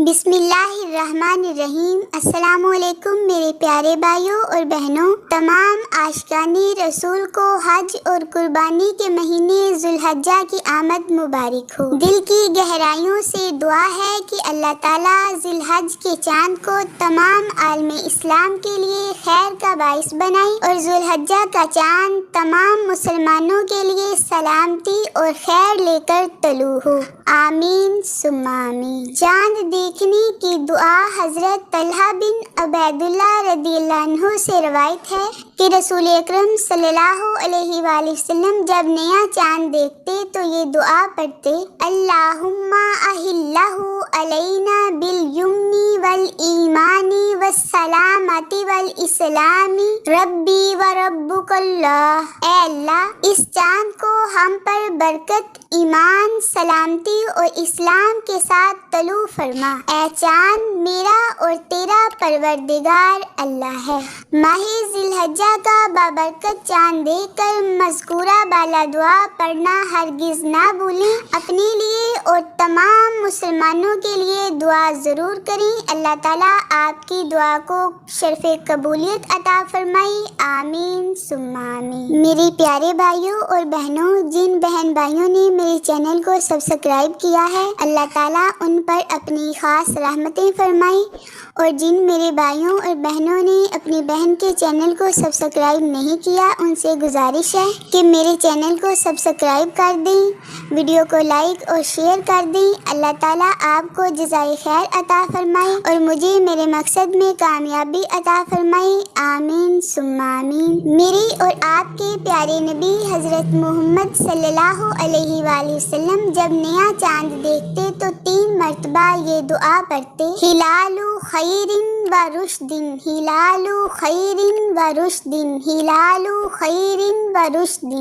بسم اللہ الرحمن الرحیم۔ السلام علیکم میرے پیارے بھائیوں اور بہنوں، تمام عاشقان رسول کو حج اور قربانی کے مہینے ذوالحجہ کی آمد مبارک ہو۔ دل کی گہرائیوں سے دعا ہے کہ اللہ تعالیٰ ذوالحج کے چاند کو تمام عالم اسلام کے لیے خیر کا باعث بنائے اور ذوالحجہ کا چاند تمام مسلمانوں کے لیے سلامتی اور خیر لے کر طلوع ہو، آمین ثم آمین۔ چاند دیکھنے کی دعا حضرت طلحہ بن عبید اللہ رضی اللہ عنہ سے روایت ہے کہ رسول اکرم صلی اللہ علیہ وآلہ وسلم جب نیا چاند دیکھتے تو یہ دعا پڑھتے: اللہم اہلہ علینا بالیمن والایمان والسلامۃ والاسلام ربی و ربک اللہ۔ اے اللہ، اس چاند کو ہم پر برکت، ایمان، سلامتی اور اسلام کے ساتھ طلوع فرما۔ اے چاند، میرا اور تیرا پروردگار اللہ ہے۔ ماہ ذی الحجہ کا بابرکت چاند دیکھ کر مذکورہ بالا دعا پڑھنا ہرگز نہ بھولیں۔ اپنے لیے اور تمام مسلمانوں کے لیے دعا ضرور کریں۔ اللہ تعالیٰ آپ کی دعا کو شرف قبولیت عطا فرمائے، آمین ثم آمین۔ میرے پیارے بھائیوں اور بہنوں، جن بہن بھائیوں نے میرے چینل کو سبسکرائب کیا ہے، اللہ تعالیٰ ان پر اپنی خاص رحمتیں فرمائے، اور جن میرے بھائیوں اور بہنوں نے اپنی بہن کے چینل کو سبسکرائب نہیں کیا، ان سے گزارش ہے کہ میرے چینل کو سبسکرائب کر دیں، ویڈیو کو لائک اور شیئر کر دیں۔ اللہ تعالیٰ آپ کو جزائے خیر عطا فرمائے اور مجھے میرے مقصد میں کامیابی عطا فرمائے، آمین ثم آمین۔ میری اور آپ کے پیارے نبی حضرت محمد صلی اللہ علیہ وآلہ وسلم جب نیا چاند دیکھتے تو 3 مرتبہ یہ دعا پڑھتے: ہلال خیر و رشد، ہلال خیر و رشد، ہلال خیر و رشد،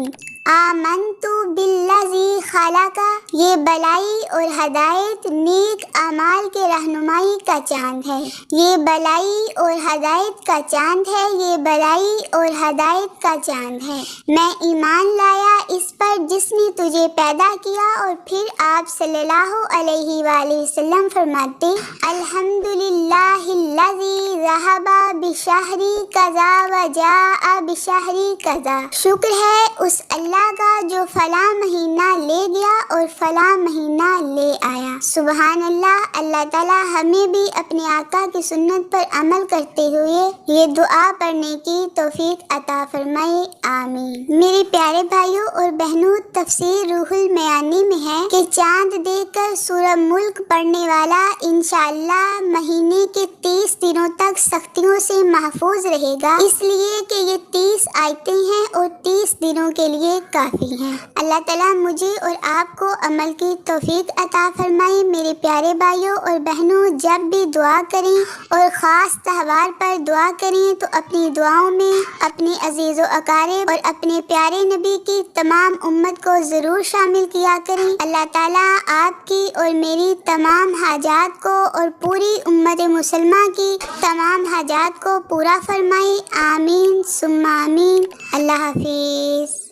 آمنت بالذی خلق۔ یہ بلائی اور ہدایت، نیک اعمال کے رہنمائی کا چاند ہے۔ یہ بلائی اور ہدایت کا چاند ہے، یہ بلائی اور ہدایت کا چاند ہے۔ میں ایمان لایا اس پر جس نے تجھے پیدا کیا۔ اور پھر آپ صلی اللہ علیہ وآلہ وسلم فرماتے: الحمدللہ الذی ذہب بشہر کذا وجاء بشہر کذا۔ شکر ہے اس اللہ کا جو فلاں مہینہ لے گیا اور فلاں مہینہ لے آیا۔ سبحان اللہ۔ اللہ تعالیٰ ہمیں بھی اپنے آقا کی سنت پر عمل کرتے ہوئے یہ دعا پڑھنے کی توفیق عطا فرمائے، آمین۔ میرے پیارے بھائیوں اور بہنوں، تفسیر روح المعانی میں ہے کہ چاند دیکھ کر سورہ ملک پڑھنے والا انشاءاللہ مہینے کے 30 دنوں تک سختیوں سے محفوظ رہے گا، اس لیے کہ یہ 30 آیتیں ہیں اور 30 دنوں کے لیے کافی ہیں۔ اللہ تعالیٰ مجھے اور آپ کو عمل کی توفیق عطا فرمائے۔ میرے پیارے بھائیوں اور بہنوں، جب بھی دعا کریں اور خاص تہوار پر دعا کریں تو اپنی دعاؤں میں اپنے عزیز و اقارب اور اپنے پیارے نبی کی تمام امت کو ضرور شامل کیا کریں۔ اللہ تعالیٰ آپ کی اور میری تمام حاجات کو اور پوری امت مسلمہ کی تمام حاجات کو پورا فرمائے، آمین ثم آمین۔ اللہ حافظ۔